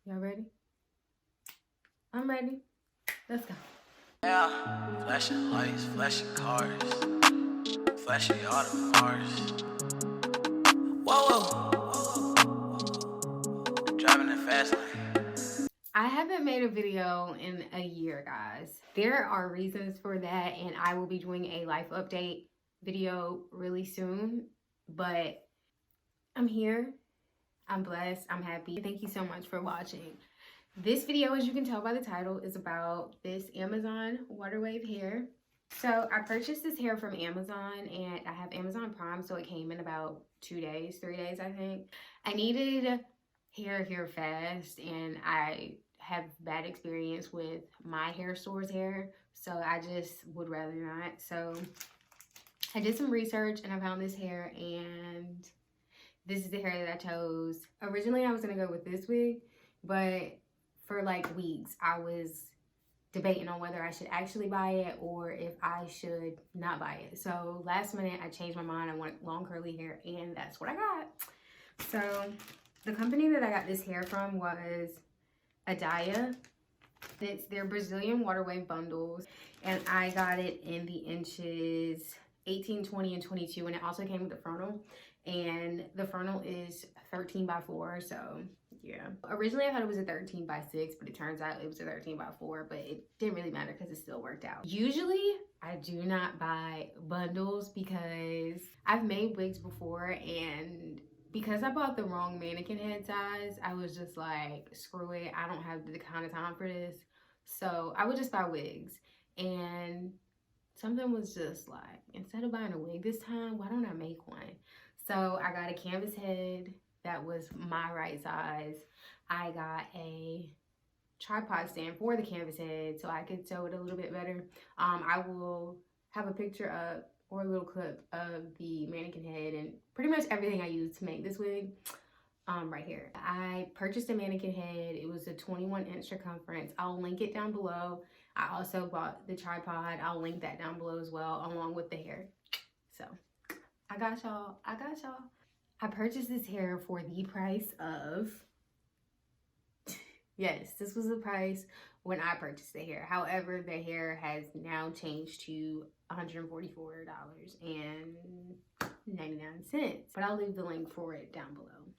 Y'all ready? I'm ready. Let's go. Yeah, flashing lights, flashing cars, flashing auto cars. Whoa, whoa, driving it fast lane. I haven't made a video in a year, guys. There are reasons for that, and I will be doing a life update video really soon. But I'm here. I'm blessed. I'm happy. Thank you so much for watching. This video, as you can tell by the title, is about this Amazon water wave hair. So I purchased this hair from Amazon, and I have Amazon Prime, so it came in about 2 days, 3 days, I think. I needed hair here fast, and I have bad experience with my hair store's hair, so I just would rather not. So I did some research, and I found this hair, and this is the hair that I chose. Originally, I was gonna go with this wig, but for like weeks, I was debating on whether I should actually buy it or if I should not buy it. So last minute, I changed my mind. I want long curly hair, and that's what I got. So the company that I got this hair from was Aidaiya. It's their Brazilian water wave bundles, and I got it in the inches 18, 20, and 22, and it also came with the frontal, and the frontal is 13 by 4, so yeah. Originally I thought it was a 13 by 6, but it turns out it was a 13 by 4, but it didn't really matter because it still worked out. Usually I do not buy bundles because I've made wigs before, and because I bought the wrong mannequin head size, I was just like, screw it, I don't have the kind of time for this. So I would just buy wigs, and something was just like, instead of buying a wig this time, why don't I make one? So I got a canvas head that was my right size. I got a tripod stand for the canvas head so I could sew it a little bit better. I will have a picture up or a little clip of the mannequin head and pretty much everything I used to make this wig right here. I purchased a mannequin head. It was a 21-inch circumference. I'll link it down below. I also bought the tripod. I'll link that down below as well, along with the hair. So I got y'all. I purchased this hair for the price of, yes, this was the price when I purchased the hair. However, the hair has now changed to $144.99, but I'll leave the link for it down below.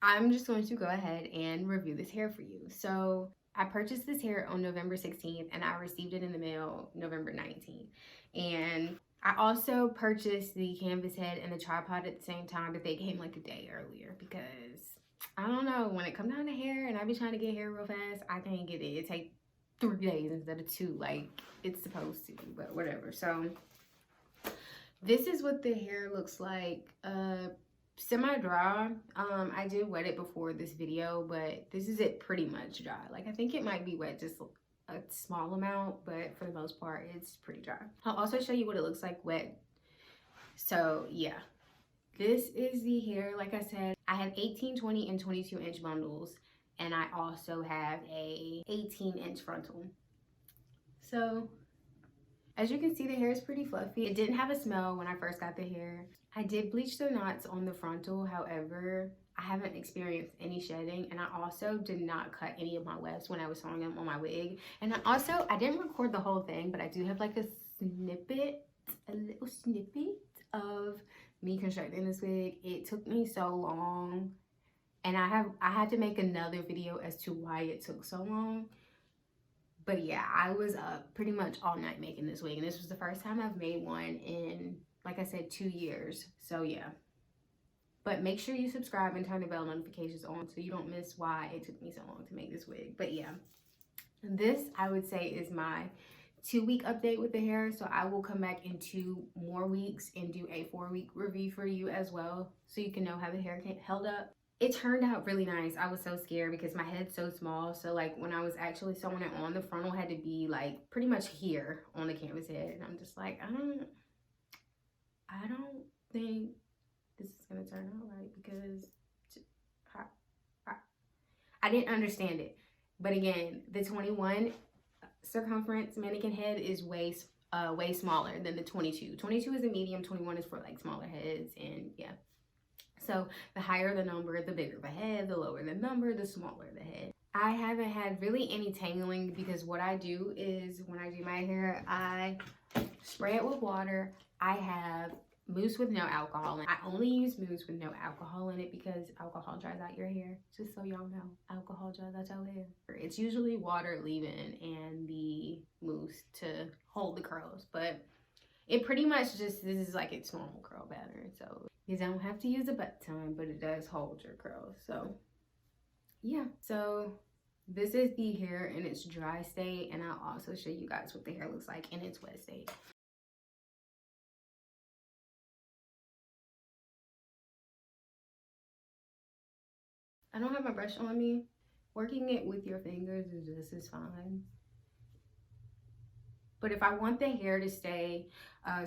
I'm just going to go ahead and review this hair for you. So I purchased this hair on November 16th, and I received it in the mail November 19th. And I also purchased the canvas head and the tripod at the same time, but they came like a day earlier because I don't know, when it comes down to hair and I be trying to get hair real fast, I can't get it. It takes 3 days instead of 2 like it's supposed to, but whatever. So this is what the hair looks like. Semi-dry. I did wet it before this video, but this is it pretty much dry. Like, I think it might be wet just a small amount, but for the most part it's pretty dry. I'll also show you what it looks like wet. So yeah, this is the hair. Like I said, I have 18, 20, and 22-inch bundles, and I also have a 18-inch frontal. So as you can see, the hair is pretty fluffy. It didn't have a smell when I first got the hair. I did bleach the knots on the frontal. However, I haven't experienced any shedding, and I also did not cut any of my wefts when I was sewing them on my wig. And I didn't record the whole thing, but I do have like a little snippet of me constructing this wig. It took me so long, and I had to make another video as to why it took so long. But yeah, I was up pretty much all night making this wig, and this was the first time I've made one in, like I said, 2 years. So yeah. But make sure you subscribe and turn the bell notifications on so you don't miss why it took me so long to make this wig. But yeah, this I would say is my 2-week update with the hair. So I will come back in 2 more weeks and do a 4-week review for you as well, so you can know how the hair held up. It turned out really nice. I was so scared because my head's so small. So like when I was actually sewing it on, the frontal had to be like pretty much here on the canvas head. And I'm just like, I don't think this is gonna turn out right because I didn't understand it. But again, the 21 circumference mannequin head is way smaller than the 22. 22 is a medium, 21 is for like smaller heads, and yeah. So the higher the number, the bigger the head, the lower the number, the smaller the head. I haven't had really any tangling because what I do is when I do my hair, I spray it with water. I have mousse with no alcohol. I only use mousse with no alcohol in it because alcohol dries out your hair. Just so y'all know, alcohol dries out your hair. It's usually water leave-in and the mousse to hold the curls, but it pretty much just, this is like its normal curl pattern. So you don't have to use a butt time, but it does hold your curls. So yeah, so this is the hair in its dry state, and I'll also show you guys what the hair looks like in its wet state. I don't have my brush on me. Working it with your fingers is just as fine. But if I want the hair to stay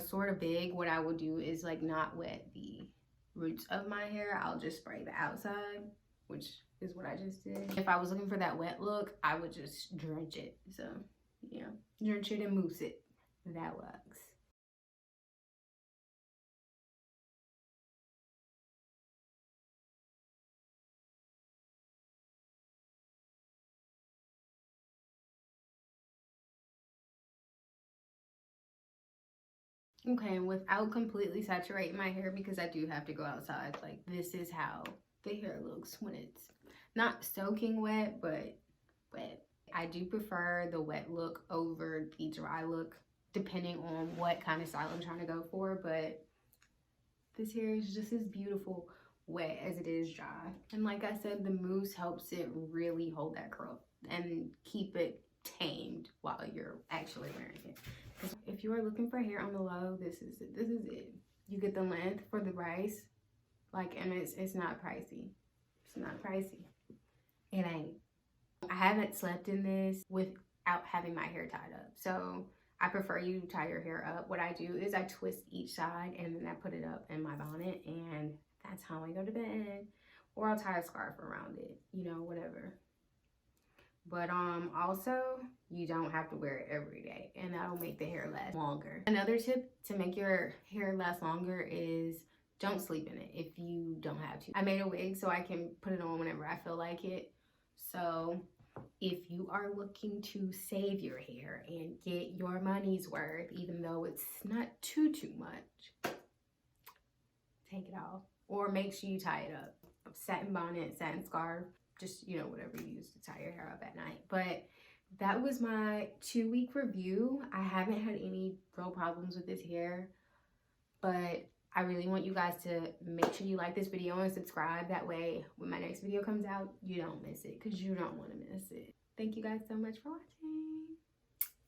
sort of big, what I will do is like not wet the roots of my hair. I'll just spray the outside, which is what I just did. If I was looking for that wet look, I would just drench it. So yeah, drench it and mousse it. That works. Okay, and without completely saturating my hair, because I do have to go outside, like this is how the hair looks when it's not soaking wet, but wet. I do prefer the wet look over the dry look, depending on what kind of style I'm trying to go for, but this hair is just as beautiful wet as it is dry. And like I said, the mousse helps it really hold that curl and keep it tamed while you're actually wearing it. If you are looking for hair on the low, this is it. This is it. You get the length for the rice, like, and it's not pricey. It's not pricey. It ain't. I haven't slept in this without having my hair tied up, so I prefer you tie your hair up. What I do is I twist each side and then I put it up in my bonnet, and that's how I go to bed. Or I'll tie a scarf around it, you know, whatever. But also you don't have to wear it every day, and that'll make the hair last longer. Another tip to make your hair last longer is don't sleep in it if you don't have to. I made a wig so I can put it on whenever I feel like it. So if you are looking to save your hair and get your money's worth, even though it's not too much, take it off, or make sure you tie it up. Satin bonnet, satin scarf, just, you know, whatever you use to tie your hair up at night. But that was my 2-week review. I haven't had any real problems with this hair, but I really want you guys to make sure you like this video and subscribe. That way when my next video comes out, you don't miss it, because you don't want to miss it. Thank you guys so much for watching.